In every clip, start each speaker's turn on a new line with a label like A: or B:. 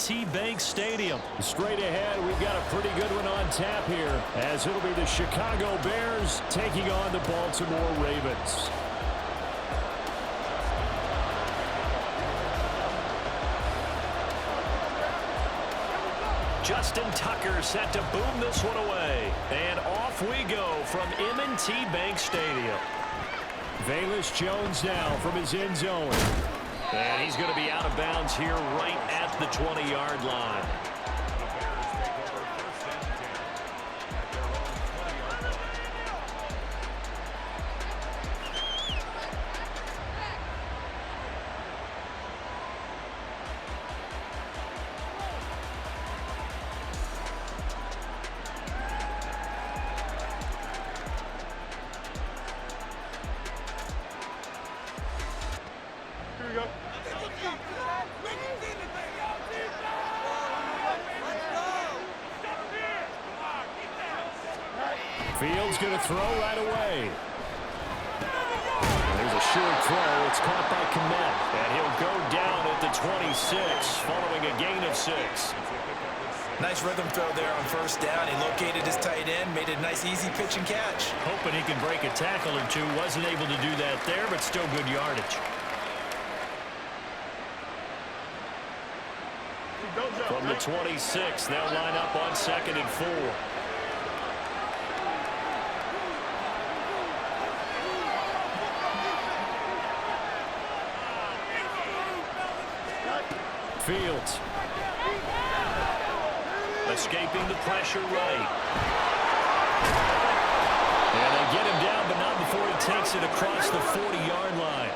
A: M&T Bank Stadium.
B: Straight ahead, we've got a pretty good one on tap here, as it'll be the Chicago Bears taking on the Baltimore Ravens.
A: Justin Tucker set to boom this one away. And off we go from M&T Bank Stadium.
B: Velus Jones now from his end zone.
A: And he's going to be out of bounds here right at the 20-yard line.
B: Fields going to throw right away. There's a short throw. It's caught by Kmet.
A: And he'll go down at the 26 following a gain of 6.
C: Nice rhythm throw there on first down. He located his tight end, made a nice easy pitch and catch.
A: Hoping he can break a tackle or two. Wasn't able to do that there, but still good yardage. From the 26, they'll line up on 2nd and 4.
B: Fields.
A: Escaping the pressure right. And they get him down, but not before he takes it across the 40-yard line.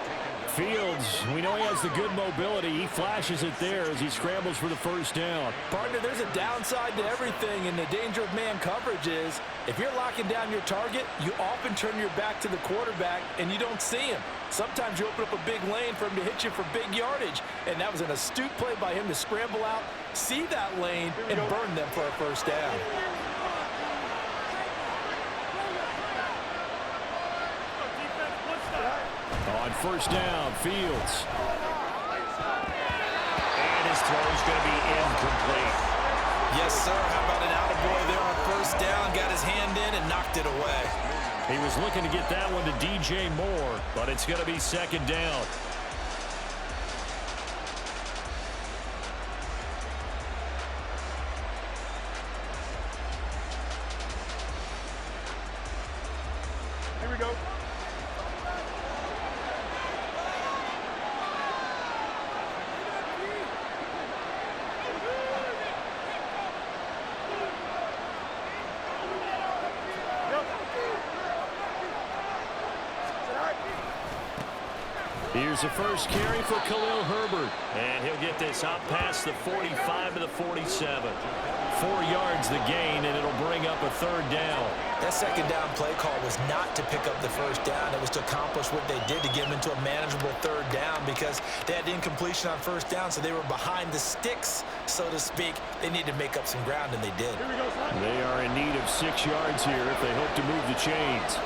B: Fields, we know he has the good mobility. He flashes it there as he scrambles for the first down.
D: Partner, there's a downside to everything, and the danger of man coverage is if you're locking down your target, you often turn your back to the quarterback and you don't see him. Sometimes you open up a big lane for him to hit you for big yardage, and that was an astute play by him to scramble out, see that lane, and burn them for a first down.
B: On first down, Fields.
A: And his throw is going to be incomplete.
C: Yes, sir. How about an attaboy there on first down? Got his hand in and knocked it away.
B: He was looking to get that one to DJ Moore,
A: but it's going to be 2nd down.
E: Here we go.
B: Here's the first carry for Khalil Herbert.
A: And he'll get this out past the 45 to the 47.
B: 4 yards the gain, and it'll bring up a 3rd down.
C: That 2nd down play call was not to pick up the first down. It was to accomplish what they did to get them into a manageable 3rd down because they had incompletion on first down, so they were behind the sticks, so to speak. They needed to make up some ground, and they did.
B: They are in need of 6 yards here if they hope to move the chains.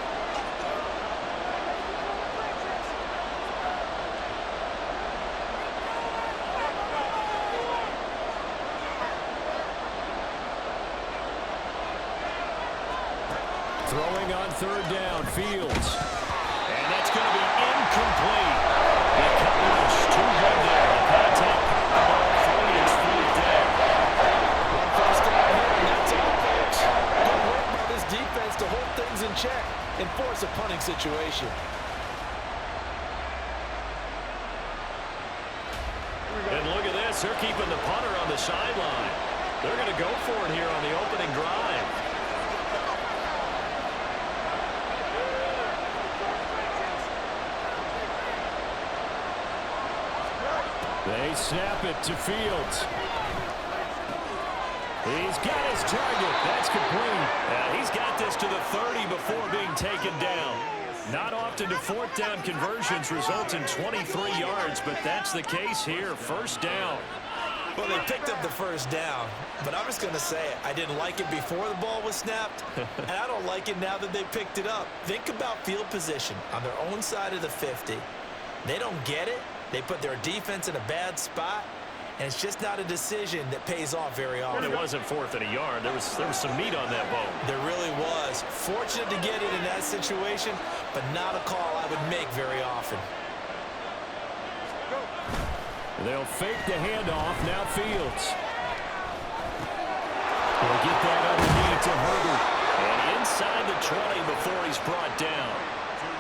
B: Throwing on 3rd down, Fields.
A: And that's going to be incomplete. The coverage too good there. The contact popped the ball free. It's 4th down.
D: First down here, and that's all, folks. Good work by this defense to hold things in check and force a punting situation.
A: And look at this. They're keeping the punter on the sideline. They're going to go for it here on the opening drive.
B: They snap it to Fields. He's got his target. That's complete.
A: He's got this to the 30 before being taken down. Not often do 4th down conversions result in 23 yards, but that's the case here. First down.
C: Well, they picked up the first down, but I'm just going to say it. I didn't like it before the ball was snapped, and I don't like it now that they picked it up. Think about field position on their own side of the 50. They don't get it. They put their defense in a bad spot, and it's just not a decision that pays off very often.
A: And it wasn't 4th and a yard. There was some meat on that bone.
C: There really was. Fortunate to get it in that situation, but not a call I would make very often.
B: They'll fake the handoff. Now Fields. They'll get that underneath to Herbert.
A: And inside the 20 before he's brought down.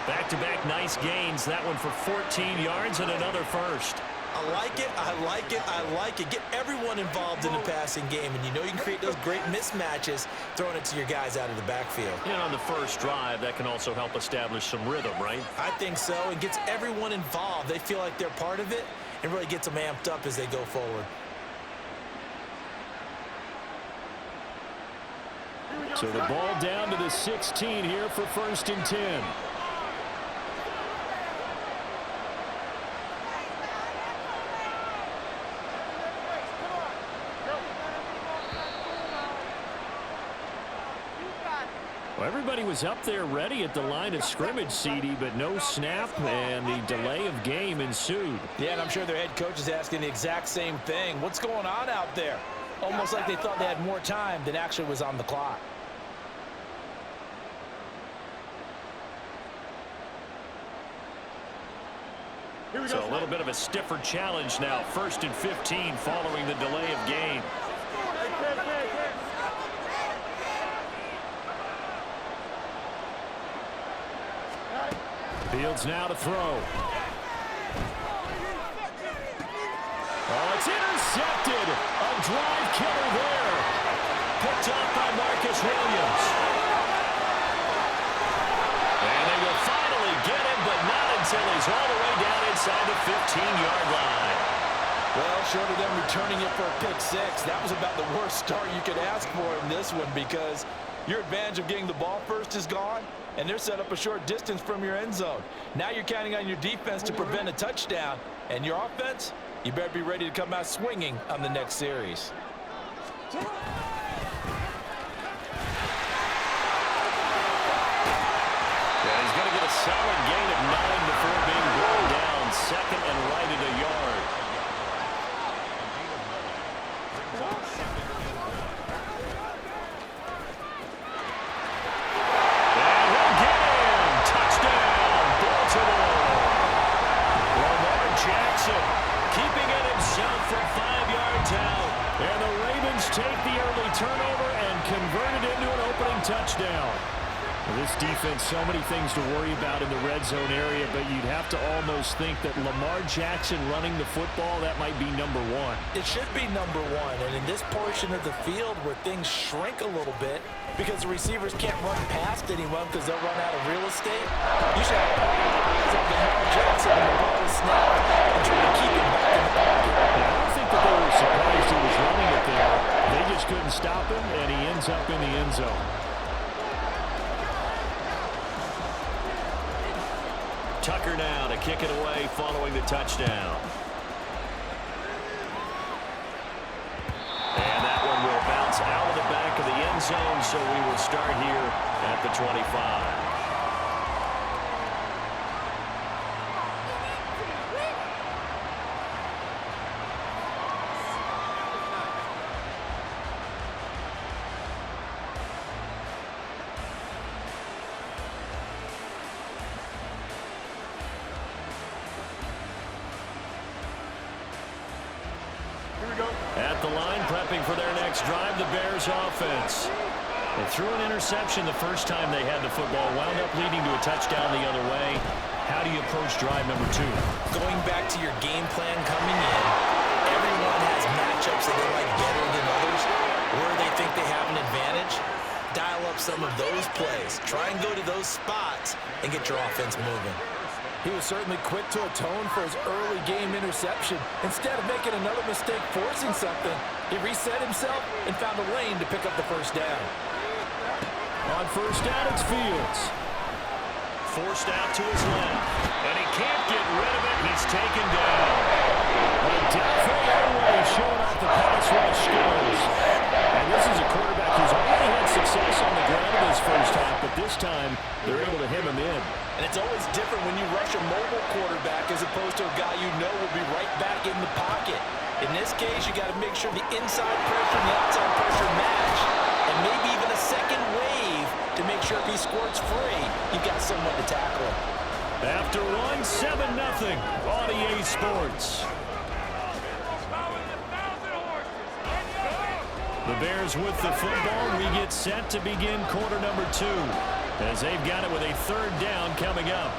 A: Back-to-back nice gains. That one for 14 yards and another first.
C: I like it, I like it, I like it. Get everyone involved in the passing game, and you know you can create those great mismatches throwing it to your guys out of the backfield.
A: And on the first drive, that can also help establish some rhythm, right?
C: I think so. It gets everyone involved. They feel like they're part of it, and really gets them amped up as they go forward.
B: So the ball down to the 16 here for 1st and 10. Well, everybody was up there ready at the line of scrimmage, CD, but no snap, and the delay of game ensued.
D: Yeah, and I'm sure their head coach is asking the exact same thing. What's going on out there? Almost like they thought they had more time than actually was on the clock.
A: So a little bit of a stiffer challenge now. 1st and 15 following the delay of game.
B: Fields now to throw. Oh, it's intercepted. A drive killer there.
A: Picked up by Marcus Williams. And they will finally get him, but not until he's all the way down inside the 15-yard line.
D: Well, short of them returning it for a pick six, that was about the worst start you could ask for in this one, because your advantage of getting the ball first is gone, and they're set up a short distance from your end zone. Now you're counting on your defense to prevent a touchdown, and your offense, you better be ready to come out swinging on the next series.
A: Yeah, he's going to get a solid gain of 9 before being blown down. 2nd and right at a yard. And he'll get him. Touchdown, Baltimore. Lamar Jackson keeping it himself from 5 yards out.
B: And the Ravens take the early turnover and convert it into an opening touchdown. This defense, so many things to worry about in the red zone area, but you'd have to almost think that Lamar Jackson running the football, that might be number one.
D: It should be number one, and in this portion of the field where things shrink a little bit because the receivers can't run past anyone because they'll run out of real estate, you should have eyes on Lamar Jackson when the ball is snapped and try to keep him back in the pocket.
B: I don't think that they were surprised he was running it there. They just couldn't stop him, and he ends up in the end zone.
A: Tucker now to kick it away following the touchdown. And that one will bounce out of the back of the end zone, so we will start here at the 25. At the line, prepping for their next drive, the Bears offense. They threw an interception the first time they had the football, wound up leading to a touchdown the other way. How do you approach drive number 2?
C: Going back to your game plan coming in, everyone has matchups that they like better than others, where they think they have an advantage. Dial up some of those plays. Try and go to those spots and get your offense moving.
D: He was certainly quick to atone for his early game interception. Instead of making another mistake forcing something, he reset himself and found a lane to pick up the first down.
B: On first down, it's Fields.
A: Forced out to his left, and he can't get rid of it. He's taken down.
B: A definite airway showing off the pass rush skills. And this is a quarterback who's already had success on the ground in his first half, but this time they're able to hem him in.
D: And it's always different when you rush a mobile quarterback as opposed to a guy you know will be right back in the pocket. In this case, you got to make sure the inside pressure and the outside pressure match, and maybe even a second wave to make sure if he squirts free, you've got someone to tackle him.
B: After one, 7-0 on EA Sports. The Bears with the football. We get set to begin quarter number 2 as they've got it with a 3rd down coming up.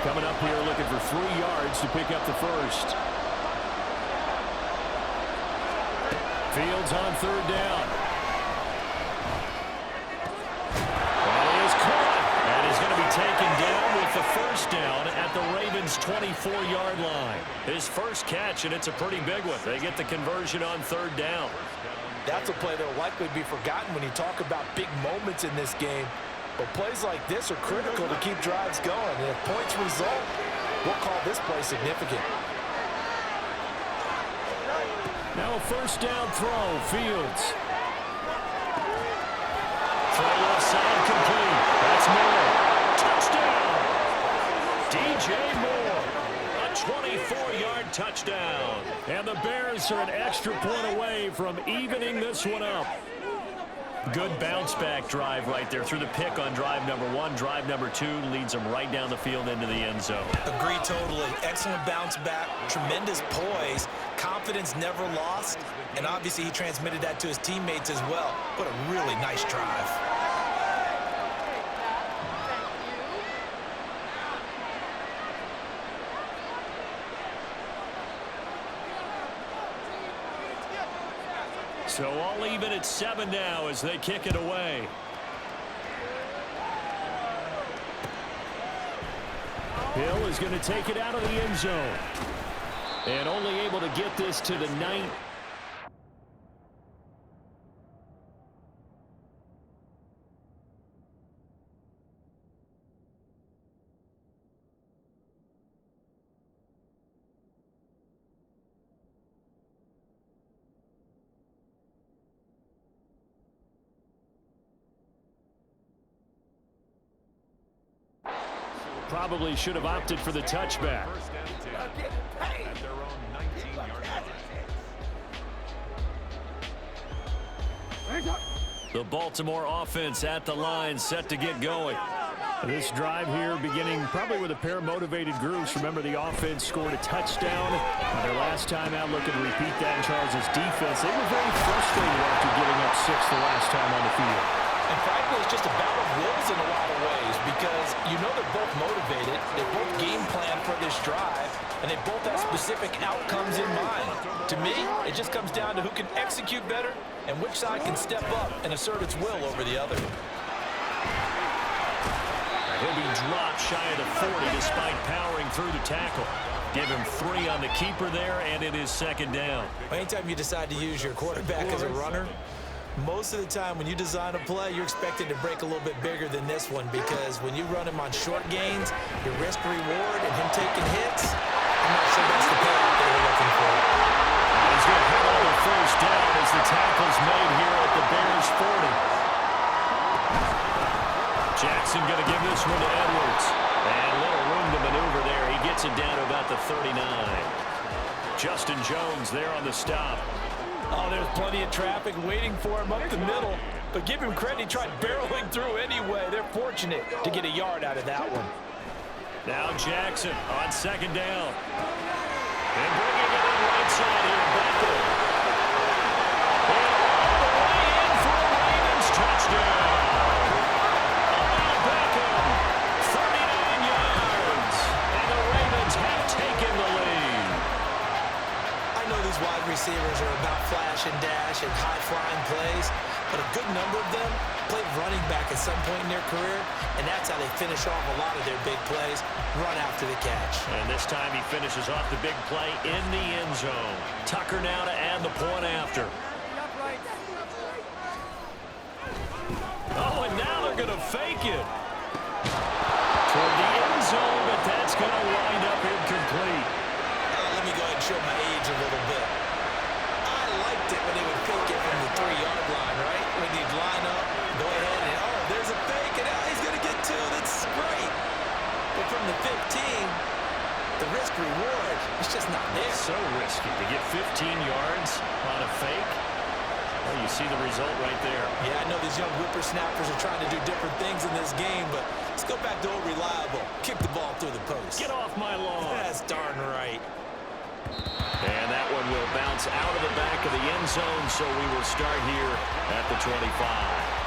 B: Coming up here looking for 3 yards to pick up the first. Fields on 3rd down. That is caught. And is going to be taken down with the first down at the Ravens' 24-yard line. His first catch, and it's a pretty big one. They get the conversion on 3rd down.
D: That's a play that will likely be forgotten when you talk about big moments in this game. But plays like this are critical to keep drives going. And if points result, we'll call this play significant.
B: Now a 1st down throw. Fields. Throw left side complete. That's Moore. Touchdown. DJ Moore. A 24-yard touchdown. And the Bears are an extra point away from evening this one up. Good bounce-back drive right there through the pick on drive number 1. Drive number 2 leads them right down the field into the end zone.
C: Agree totally. Excellent bounce back, tremendous poise, confidence never lost, and obviously he transmitted that to his teammates as well. What a really nice drive.
B: So all even at 7 now as they kick it away. Hill is going to take it out of the end zone. And only able to get this to the 9. Probably should have opted for the touchback. The Baltimore offense at the line, set to get going. This drive here beginning probably with a pair of motivated groups. Remember, the offense scored a touchdown their last time out. Looking to repeat that in Charles' defense. They were very frustrated after giving up 6 the last time on the field.
D: And frankly, it's just a battle of wills in a lot of ways because you know they're both motivated, they both game plan for this drive, and they both have specific outcomes in mind. To me, it just comes down to who can execute better and which side can step up and assert its will over the other.
B: He'll be dropped shy of the 40 despite powering through the tackle. Give him 3 on the keeper there, and it is 2nd down.
C: Anytime you decide to use your quarterback as a runner, most of the time when you design a play, you're expected to break a little bit bigger than this one because when you run him on short gains, your risk reward and him taking hits, I'm not sure that's the payoff they were looking for.
B: He's going to hit on the 1st down as the tackle's made here at the Bears 40. Jackson going to give this one to Edwards. And a little room to maneuver there. He gets it down to about the 39. Justin Jones there on the stop.
D: Oh, there's plenty of traffic waiting for him up the middle. But give him credit, he tried barreling through anyway. They're fortunate to get a yard out of that one.
B: Now Jackson on 2nd down. And bringing it in right side here, Beckham. And all the way in for a Ravens touchdown. Beckham, 39 yards. And the Ravens have taken the lead.
C: I know these wide receivers are about flash and dash and high-flying plays, but a good number of them played running back at some point in their career, and that's how they finish off a lot of their big plays, run after the catch.
B: And this time he finishes off the big play in the end zone. Tucker now to add the point after. Oh, and now they're going to fake it. Toward the end zone, but that's going to wind up incomplete.
C: Let me go ahead and show my age a little bit. I liked it when they would fake it from the 3-yard line, right? When you'd line up, go ahead and, risk-reward, it's just not there.
A: So risky to get 15 yards on a fake. Well, you see the result right there.
C: Yeah, I know these young whippersnappers are trying to do different things in this game, but let's go back to old reliable. Kick the ball through the post.
A: Get off my lawn.
C: That's darn right.
A: And that one will bounce out of the back of the end zone, so we will start here at the 25.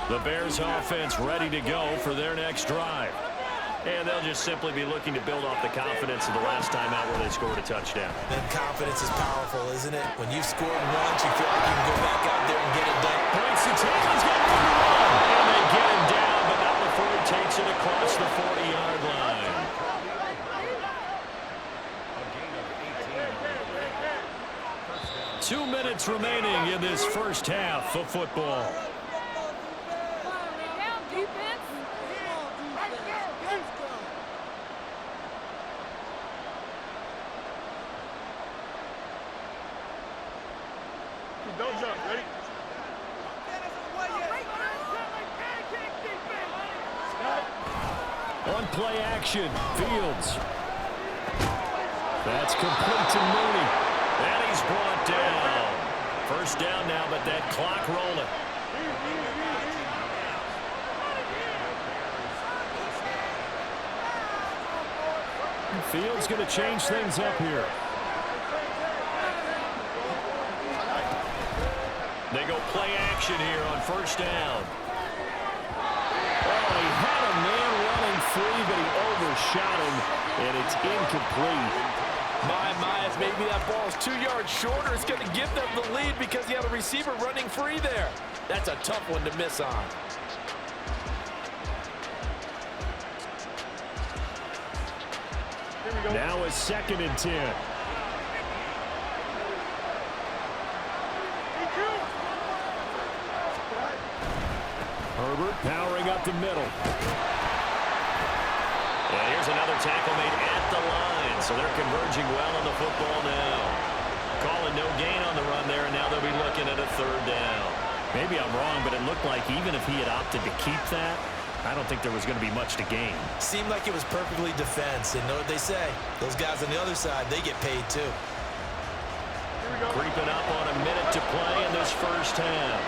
A: The Bears offense ready to go for their next drive. And they'll just simply be looking to build off the confidence of the last time out where they scored a touchdown.
C: And confidence is powerful, isn't it? When you've scored once, you feel like you can go back out there and get it done.
A: Breaks the tackle, he's got room to run. And they get him down, but not before he takes it across the 40-yard line. 2 minutes remaining in this first half of football.
E: Don't jump. Ready?
B: On play action, Fields. That's complete to Mooney.
A: And he's brought down. First down now, but that clock rolling.
B: Fields going to change things up here.
A: They go play action here on first down.
B: Oh, he had a man running free, but he overshot him, and it's incomplete.
D: My, if maybe that ball is 2 yards shorter, it's going to give them the lead because he had a receiver running free there. That's a tough one to miss on.
E: Here we go.
B: Now a 2nd and 10. Herbert powering up the middle.
A: And here's another tackle made at the line, so they're converging well on the football now. Calling no gain on the run there, and now they'll be looking at a 3rd down.
B: Maybe I'm wrong, but it looked like even if he had opted to keep that, I don't think there was going to be much to gain.
C: Seemed like it was perfectly defense, and know what they say. Those guys on the other side, they get paid too.
E: Here we go.
A: Creeping up on a minute to play in this first half.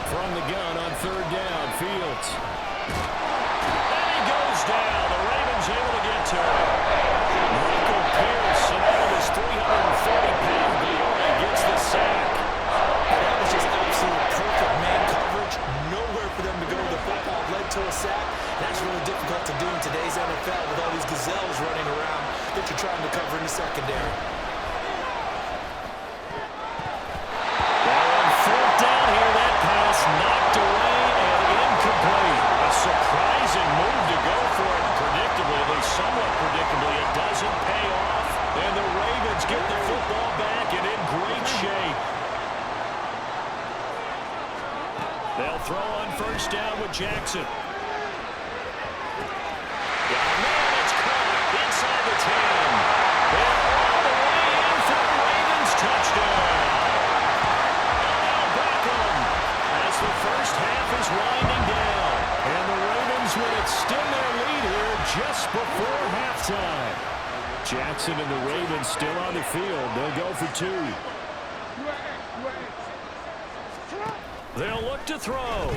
B: From the gun on 3rd down, Fields.
A: And he goes down. The Ravens able to get to him. Michael Pierce, and out of his 340-pound Biore, gets the sack.
C: And that was just absolute perfect man coverage. Nowhere for them to go. The football led to a sack. That's really difficult to do in today's NFL with all these gazelles running around that you're trying to cover in the secondary.
A: Knocked away and incomplete. A surprising move to go for it. Predictably, at least somewhat predictably, it doesn't pay off. And the Ravens get the football back and in great shape. They'll throw on first down with Jackson. Yeah, man, it's caught inside the 10. And all the way in for the Ravens touchdown. The first half is winding down, and the Ravens will extend their lead here just before halftime.
B: Jackson and the Ravens still on the field. They'll go for 2.
A: They'll look to throw.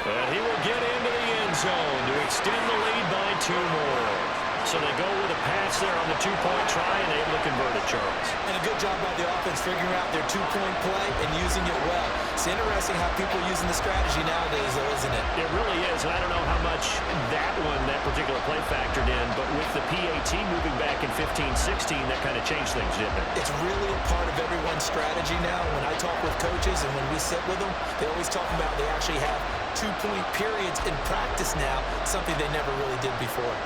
A: And he will get into the end zone to extend the lead by 2 more. So they go with a pass there on the 2-point try and able to convert it, Charles.
C: And a good job by the offense figuring out their 2-point play and using it well. It's interesting how people are using the strategy nowadays, though, isn't it?
A: It really is, and I don't know how much that particular play factored in, but with the PAT moving back in 15-16, that kind of changed things, didn't it?
C: It's really a part of everyone's strategy now. When I talk with coaches and when we sit with them, they always talk about they actually have 2-point periods in practice now, something they never really did before.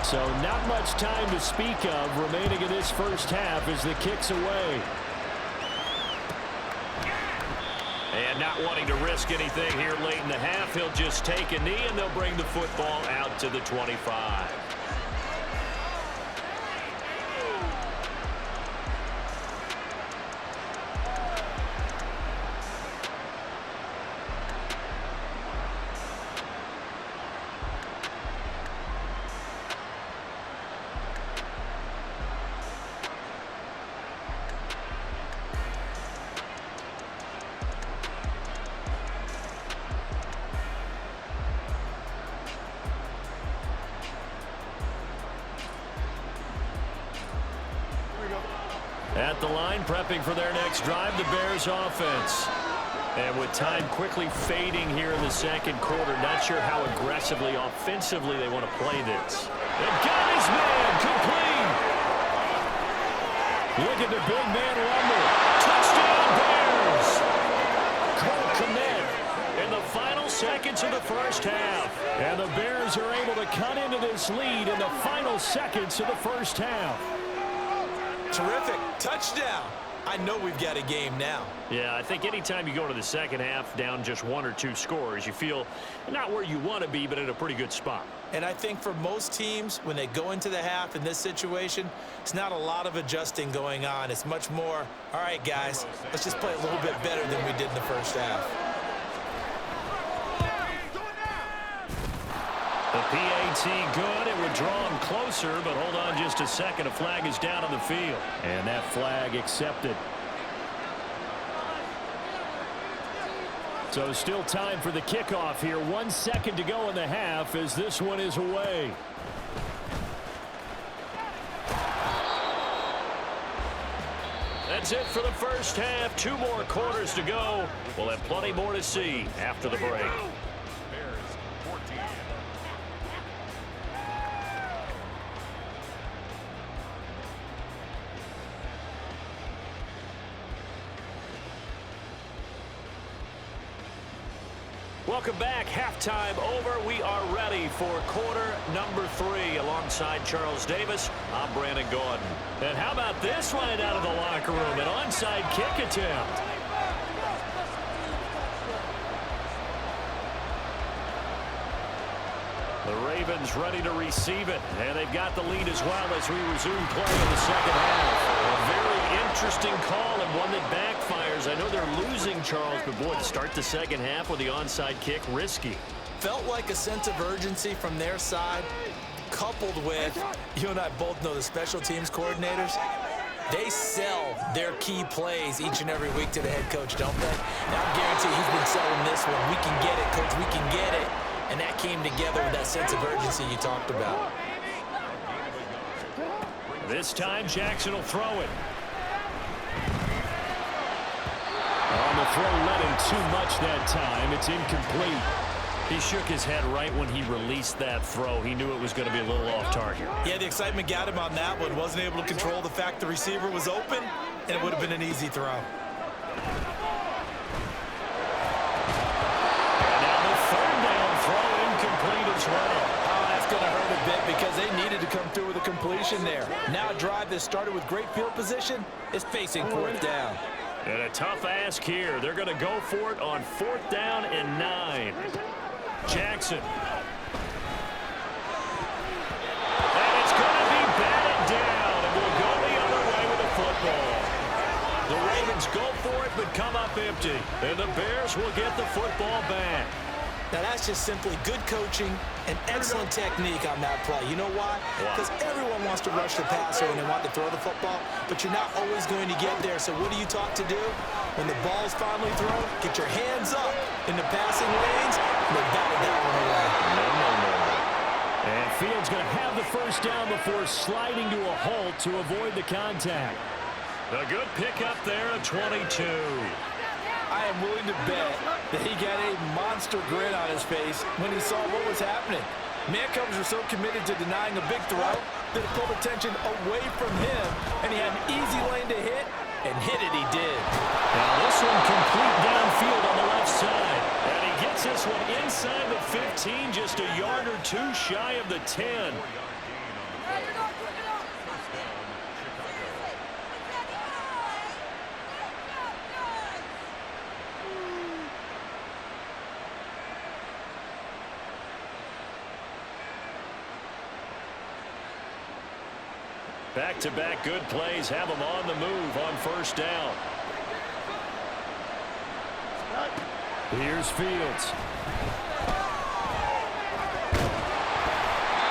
B: So not much time to speak of remaining in this first half as the kick's away.
A: And not wanting to risk anything here late in the half, he'll just take a knee, and they'll bring the football out to the 25. At the line, prepping for their next drive, the Bears offense. And with time quickly fading here in the second quarter, not sure how aggressively, offensively they want to play this. They've got his man complete.
B: Look at the big man rumble.
A: Touchdown, Bears! Cole Kmet in the final seconds of the first half.
B: And the Bears are able to cut into this lead in the final seconds of the first half.
C: Terrific. Touchdown. I know we've got a game now.
A: Yeah, I think anytime you go to the second half down just 1 or 2 scores, you feel not where you want to be, but in a pretty good spot.
C: And I think for most teams, when they go into the half in this situation, it's not a lot of adjusting going on. It's much more, all right, guys, let's just play a little bit better than we did in the first half.
A: The PAT good. It would draw him closer, but hold on just a second. A flag is down on the field.
B: And that flag accepted. So still time for the kickoff here. 1 second to go in the half as this one is away.
A: That's it for the first half. 2 more quarters to go. We'll have plenty more to see after the break. Welcome back. Halftime over. We are ready for quarter number 3. Alongside Charles Davis, I'm Brandon Gordon. And how about this one out of the locker room? An onside kick attempt. The Ravens ready to receive it. And they've got the lead as well as we resume play in the second half. A very interesting call and one that backfires. I know they're losing, Charles, but boy, to start the second half with the onside kick, risky.
C: Felt like a sense of urgency from their side, coupled with, you and I both know the special teams coordinators, they sell their key plays each and every week to the head coach, don't they? Now, I guarantee he's been selling this one. We can get it, coach, we can get it. And that came together with that sense of urgency you talked about.
A: This time, Jackson will throw it.
B: On the throw, let him too much that time. It's incomplete.
A: He shook his head right when he released that throw. He knew it was going to be a little off target.
C: Yeah, the excitement got him on that one. Wasn't able to control the fact the receiver was open, and it would have been an easy throw.
A: And now the third down throw incomplete as well.
D: Oh, that's going to hurt a bit because they needed to come through with a completion there. Now a drive that started with great field position is facing 4th down.
A: And a tough ask here. They're going to go for it on 4th down and 9. Jackson. And it's going to be batted down, and we'll go the other way with the football. The Ravens go for it, but come up empty. And the Bears will get the football back.
C: Now, that's just simply good coaching and excellent technique on that play. You know why? Because everyone wants to rush the passer and they want to throw the football, but you're not always going to get there. So what are you taught to do? When the ball's finally thrown, get your hands up in the passing lanes, and they batted that one away.
B: No. And Fields going to have the first down before sliding to a halt to avoid the contact.
A: A good pickup there at 22.
D: I am willing to bet that he got a monster grin on his face when he saw what was happening. Man coverage were so committed to denying a big throw that it pulled attention away from him, and he had an easy lane to hit And hit it he did.
A: Now this one complete downfield on the left side. And he gets this one inside the 15, just a yard or two shy of the 10. Back-to-back good plays have them on the move on first down.
B: Here's Fields.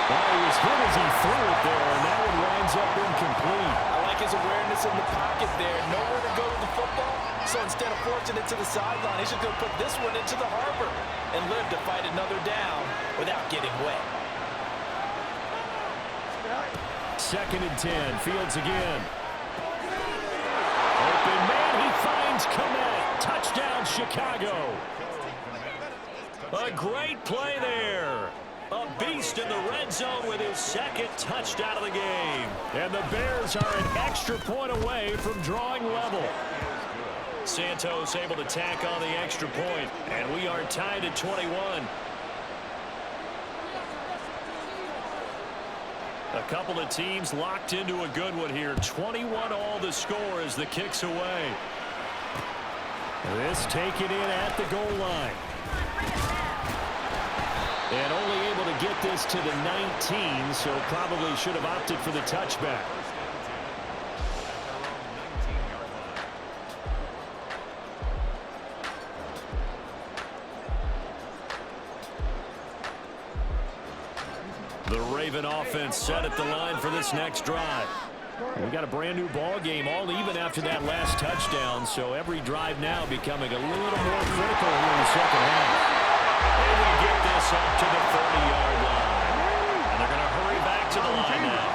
B: Well, he was hit as he threw it there, and that one winds up incomplete.
D: I like his awareness in the pocket there. Nowhere to go with the football. So instead of forcing it to the sideline, he's just going to put this one into the harbor and live to fight another down without getting wet.
B: 2nd and 10. Fields again. Open man. He finds Komet. Touchdown, Chicago.
A: A great play there. A beast in the red zone with his second touchdown of the game.
B: And the Bears are an extra point away from drawing level.
A: Santos able to tack on the extra point, and we are tied at 21. A couple of teams locked into a good one here. 21 all the score as the kick's away.
B: This taken in at the goal line.
A: And only able to get this to the 19, so probably should have opted for the touchback. The Raven offense set at the line for this next drive.
B: We got a brand new ball game, all even after that last touchdown, so every drive now becoming a little more critical here in the second half.
A: And we get this up to the 30-yard line. And they're going to hurry back to the line now.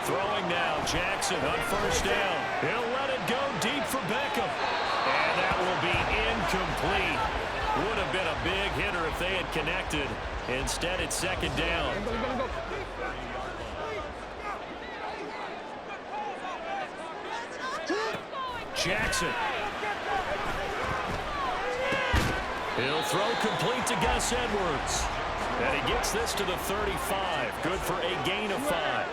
A: Throwing now, Jackson on first down. He'll let it go deep for Beckham. And that will be incomplete. Would have been a big hitter if they had connected. Instead, it's second down. Jackson. He'll throw complete to Gus Edwards. And he gets this to the 35. Good for a gain of 5.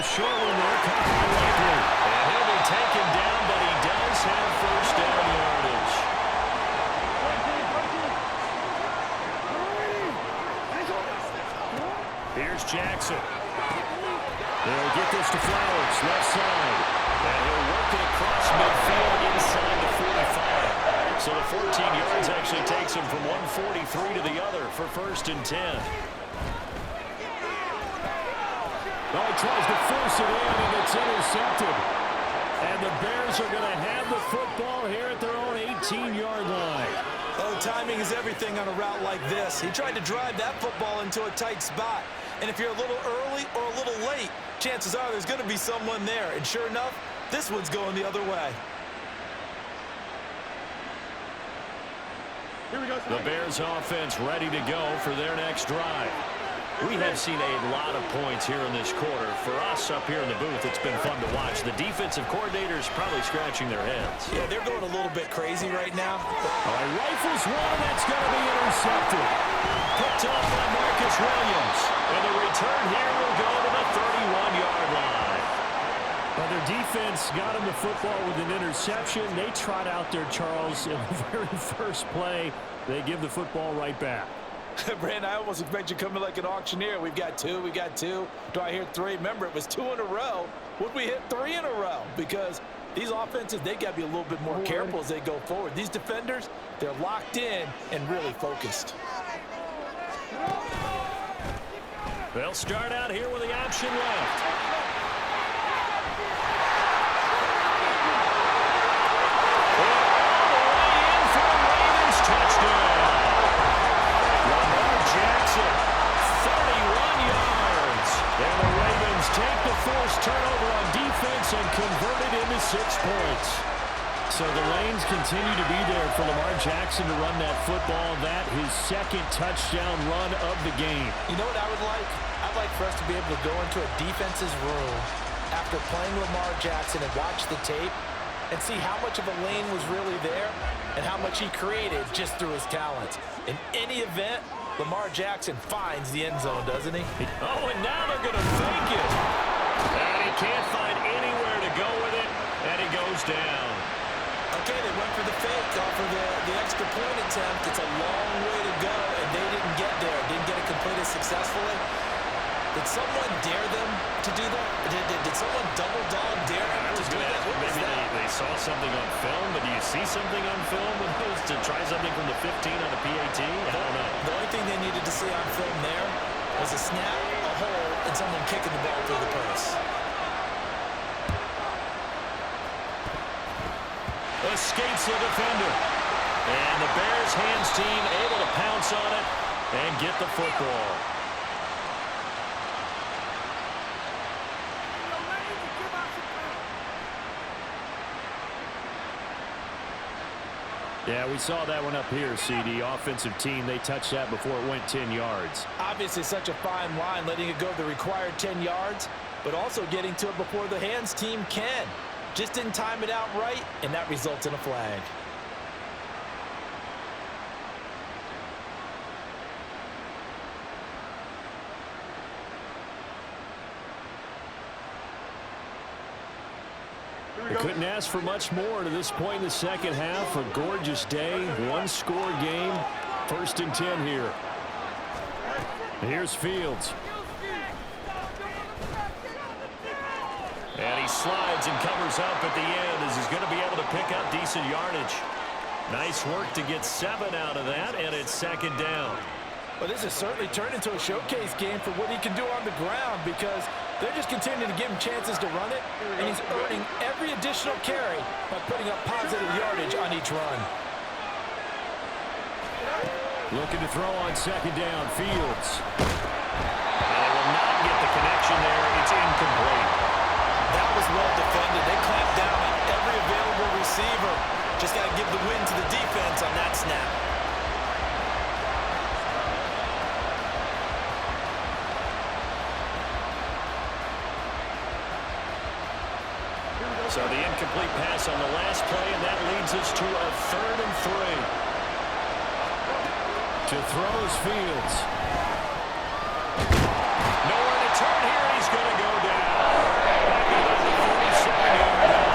B: Short one there, caught by Likely.
A: And he'll be taken down, but he does have first down yardage. Here's Jackson.
B: They'll get this to Flowers, left side.
A: And he'll work it across midfield inside the 45. So the 14 yards actually takes him from 143 to the other for first and 10.
B: Well, he tries to force it in, and it's intercepted. And the Bears are going to have the football here at their own 18-yard line.
D: Oh, timing is everything on a route like this. He tried to drive that football into a tight spot. And if you're a little early or a little late, chances are there's going to be someone there. And sure enough, this one's going the other way.
E: Here we go.
A: The Bears offense ready to go for their next drive. We have seen a lot of points here in this quarter. For us up here in the booth, it's been fun to watch. The defensive coordinators probably scratching their heads.
D: Yeah, they're going a little bit crazy right now.
B: All right, rifles one, that's going to be intercepted.
A: Picked off by Marcus Williams. And the return here will go to the 31-yard line.
B: Well, their defense got him the football with an interception. They trot out there, Charles, in the very first play. They give the football right back.
D: Brandon, I almost expect you coming like an auctioneer. We've got two. Do I hear three? Remember, it was 2 in a row. Would we hit 3 in a row? Because these offenses, they got to be a little bit more careful as they go forward. These defenders, they're locked in and really focused.
A: They'll start out here with the option left. Touchdown. Lamar Jackson, 31 yards. And the Ravens take the first turnover on defense and convert it into 6 points.
B: So the lanes continue to be there for Lamar Jackson to run that football. That his second touchdown run of the game.
D: You know what I would like? I'd like for us to be able to go into a defense's room after playing Lamar Jackson and watch the tape and see how much of a lane was really there and how much he created just through his talents. In any event, Lamar Jackson finds the end zone, doesn't he?
A: Oh, and now they're going to fake it. And he can't find anywhere to go with it, and he goes down.
C: Okay, they went for the fake off of the extra point attempt. It's a long way to go, and they didn't get there. Didn't get it completed successfully. Did someone dare them to do that? Did someone double dog dare them to do that? What was
A: Maybe
C: that?
A: they saw something on film, but do you see something on film with those to try something from the 15 on the PAT? I don't know.
C: The only thing they needed to see on film there was a snap, a hole, and someone kicking the ball through the post.
A: Escapes the defender. And the Bears hands team able to pounce on it and get the football.
B: Yeah, we saw that one up here, CD. Offensive team, they touched that before it went 10 yards.
D: Obviously such a fine line, letting it go the required 10 yards, but also getting to it before the hands team can. Just didn't time it out right, and that results in a flag.
B: They couldn't ask for much more to this point in the second half. A gorgeous day, one-score game. 1st and 10 here. Here's Fields.
A: And he slides and covers up at the end as he's going to be able to pick up decent yardage. Nice work to get 7 out of that, and it's 2nd down.
D: Well, this has certainly turned into a showcase game for what he can do on the ground because they're just continuing to give him chances to run it, and he's earning every additional carry by putting up positive yardage on each run.
B: Looking to throw on 2nd down, Fields.
A: And they will not get the connection there. It's incomplete.
C: That was well defended. They clamped down on every available receiver. Just got to give the win to the defense on that snap.
A: So the incomplete pass on the last play, and that leads us to a 3rd and 3.
B: To throw is Fields.
A: Nowhere to turn here. He's going to go down. Back at the 47-yard line.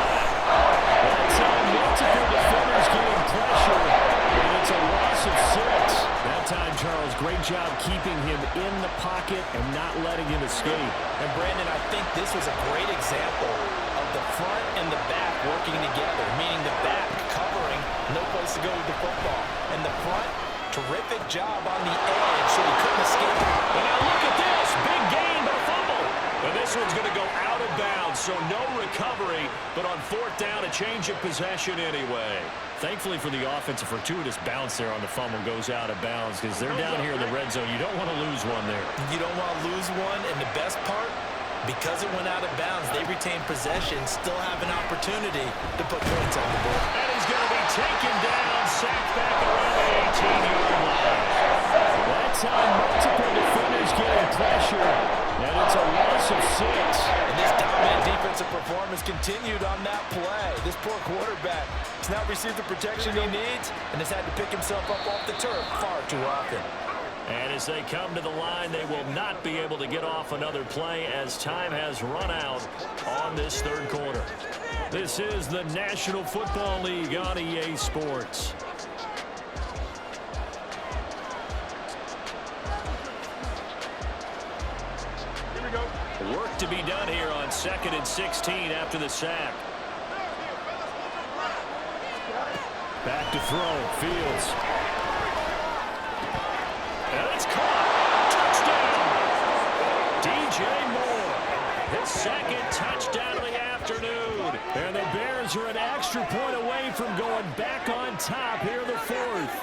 B: That time, multiple defenders getting pressure, and it's a loss of 6. That time, Charles, great job keeping him in the pocket and not letting him escape.
D: And Brandon, I think this was a great example of the front and the back working together, meaning the back covering, no place to go with the football, and the front, terrific job on the edge so he couldn't escape.
A: And now look at this. Big gain, but a fumble. And this one's going to go out of bounds, so no recovery, but on 4th down, a change of possession anyway. Thankfully for the offense, a fortuitous bounce there on the fumble goes out of bounds because they're down here in the red zone. You don't want to lose one there.
C: You don't want to lose one, and the best part, because it went out of bounds, they retain possession, still have an opportunity to put points on the board.
A: And he's going to be taken down, sacked back around the 18-yard line.
B: That time, multiple defenders getting pressure, and it's a loss of 6.
D: And this dominant defensive performance continued on that play. This poor quarterback has not received the protection he needs and has had to pick himself up off the turf far too often.
A: And as they come to the line, they will not be able to get off another play as time has run out on this 3rd quarter. This is the National Football League on EA Sports.
E: Here we go.
A: Work to be done here on 2nd and 16 after the sack.
B: Back to throw, Fields.
A: And it's caught. Touchdown. DJ Moore. His 2nd touchdown of the afternoon.
B: And the Bears are an extra point away from going back on top here in the 4th.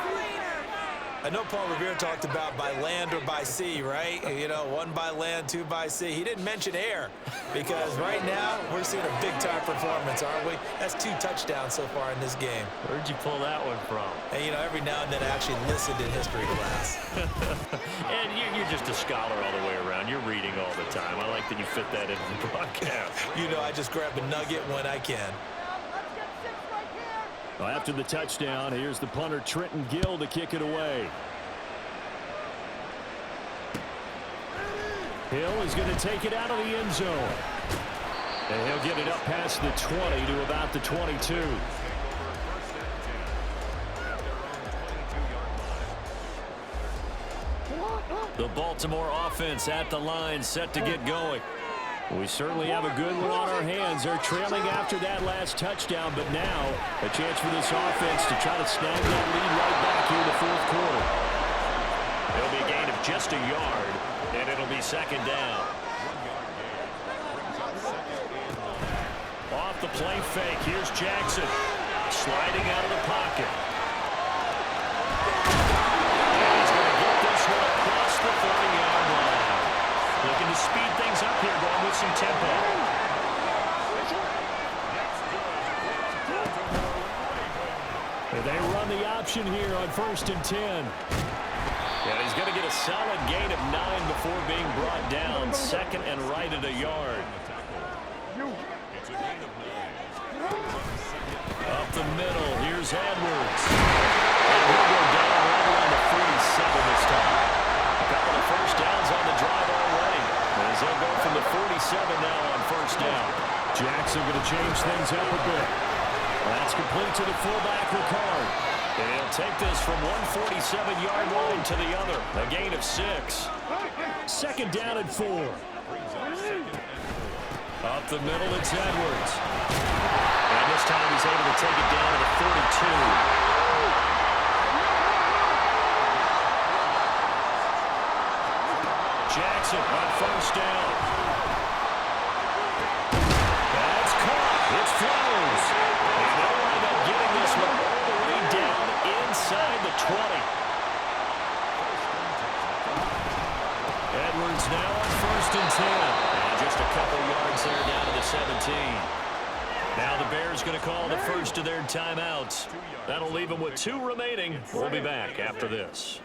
C: I know Paul Revere talked about by land or by sea, right? You know, 1 by land, 2 by sea. He didn't mention air because right now we're seeing a big-time performance, aren't we? That's 2 touchdowns so far in this game.
A: Where'd you pull that one from?
C: And, you know, every now and then I actually listened in history class.
A: And you're just a scholar all the way around. You're reading all the time. I like that you fit that into the broadcast.
C: You know, I just grab a nugget when I can.
B: Well, after the touchdown, here's the punter, Trenton Gill, to kick it away. Hill is going to take it out of the end zone. And he'll get it up past the 20 to about the 22.
A: The Baltimore offense at the line, set to get going.
B: We certainly have a good one on our hands. They're trailing after that last touchdown, but now a chance for this offense to try to snag that lead right back here in the fourth quarter.
A: It'll be a gain of just a yard, and it'll be second down. Off the play fake, here's Jackson. Sliding out of the pocket. And he's going to get this one across the 30-yard line. Looking to speed things up here, going with some tempo.
B: They run the option here on 1st and 10.
A: And he's going to get a solid gain of 9 before being brought down. Second and right at a yard. Up the middle, here's Edwards. And he'll go down right around the 47 this time. A couple of first downs on the drive already. As they'll go from the 47 now on first down.
B: Jackson going to change things up a bit. That's complete to the fullback, Ricard.
A: And he'll take this from one 47-yard line to the other. A gain of 6.
B: Second down and 4.
A: Up the middle, it's Edwards. And this time he's able to take it down to the 42. Jackson on first down. That's caught. It flows. And they'll wind up getting this one all the way down inside the 20. Edwards now on first and 10. And just a couple yards there down to the 17. Now the Bears going to call the first of their timeouts. That'll leave them with 2 remaining. We'll be back after this.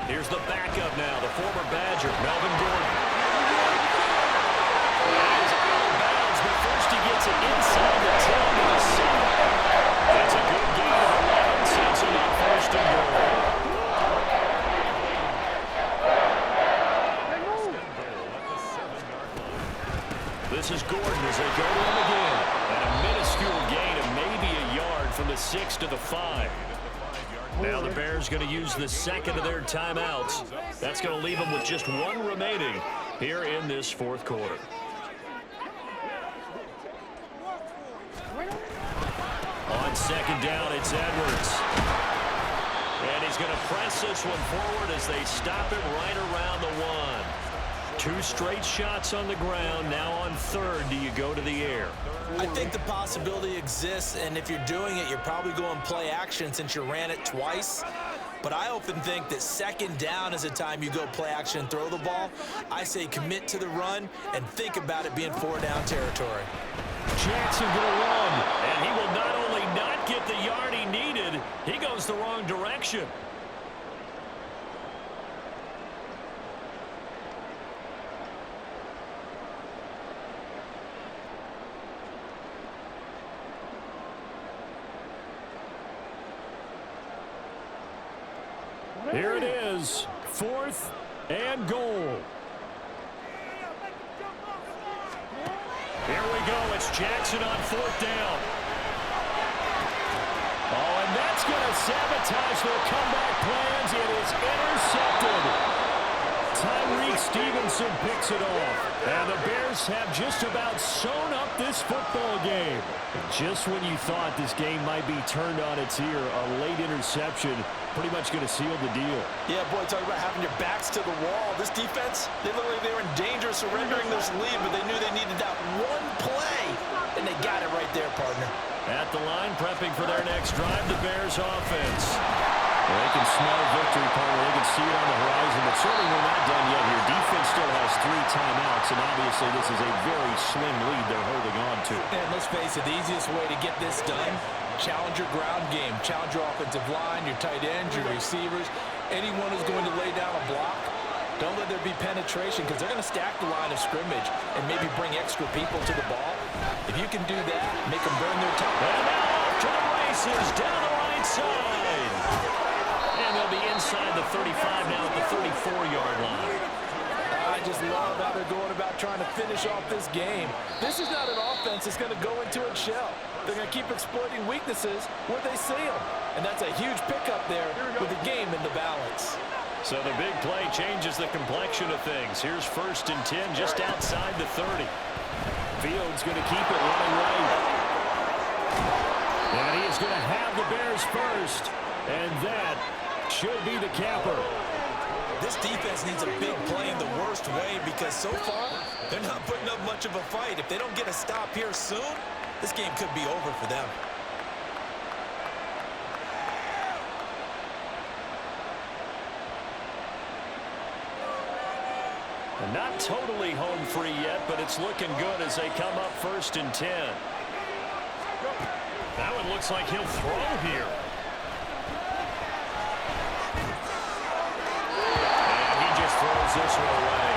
A: Here's the backup now, the former Badger, Melvin Gordon. He's out of bounds, but first he gets it inside the 10 to the 7. That's a good gain of 11 since on that first and goal. This is Gordon as they go to him again. And a minuscule gain of maybe a yard from the 6 to the 5. Now the Bears going to use the second of their timeouts. That's going to leave them with just 1 remaining here in this fourth quarter. On second down, it's Edwards. And he's going to press this one forward as they stop it right around the 1. 2 straight shots on the ground. Now on third, do you go to the air?
C: I think the possibility exists, and if you're doing it, you're probably going play action since you ran it twice. But I often think that second down is a time you go play action and throw the ball. I say commit to the run and think about it being 4-down territory.
B: Jackson going to run.
A: And he will not only not get the yard he needed, he goes the wrong direction.
B: Here it is, 4th and goal.
A: Here we go. It's Jackson on 4th down.
B: Oh, and that's going to sabotage their comeback plans. It is intercepted. Tyreek Stevenson picks it off. And the Bears have just about sewn up this football game. Just when you thought this game might be turned on its ear, a late interception pretty much going to seal the deal.
C: Yeah, boy, talk about having your backs to the wall. This defense, they looked like they were in danger of surrendering this lead, but they knew they needed that one play, and they got it right there, partner.
A: At the line, prepping for their next drive, the Bears offense.
B: They can smell victory, partner. They can see it on the horizon, but certainly we're not done yet here. Defense still has 3 timeouts, and obviously this is a very slim lead they're holding on to.
D: And let's face it, the easiest way to get this done, challenge your ground game, challenge your offensive line, your tight ends, your receivers, anyone who's going to lay down a block. Don't let there be penetration because they're going to stack the line of scrimmage and maybe bring extra people to the ball. If you can do that, make them burn their time.
A: And now off to the races down the right side. And they'll be inside the 35 now at the 34-yard line.
D: I just love how they're going about trying to finish off this game. This is not an offense that's going to go into its shell. They're going to keep exploiting weaknesses where they see them. And that's a huge pickup there with the game in the balance.
A: So the big play changes the complexion of things. Here's 1st and 10 just outside the 30.
B: Fields going to keep it running right. And he is going to have the Bears first. And that should be the capper.
C: This defense needs a big play in the worst way because so far, they're not putting up much of a fight. If they don't get a stop here soon, this game could be over for them.
A: Not totally home free yet, but it's looking good as they come up 1st and 10. That one looks like he'll throw here. And he just throws this one away.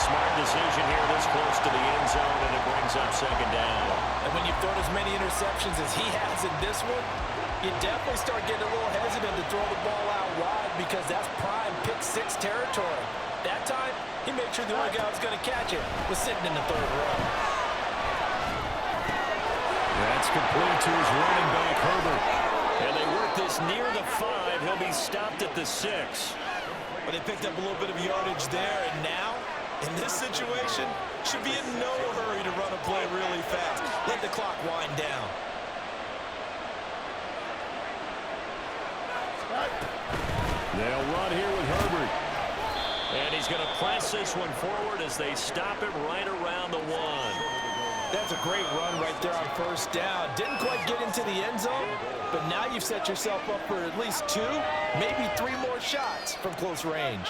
A: Smart decision here this close to the end zone, and it brings up 2nd down.
D: And when you've thrown as many interceptions as he has in this one, you definitely start getting a little hesitant to throw the ball out wide because that's prime pick-6 territory. That time, he made sure the only guy who was going to catch it was sitting in the 3rd row.
B: That's complete to his running back, Herbert.
A: And they work this near the 5. He'll be stopped at the 6.
C: But they picked up a little bit of yardage there, and now, in this situation, should be in no hurry to run a play really fast. Let the clock wind down.
B: They'll run here with Herbert.
A: And he's going to press this one forward as they stop it right around the 1.
D: That's a great run right there on 1st down. Didn't quite get into the end zone, but now you've set yourself up for at least 2, maybe 3 more shots from close range.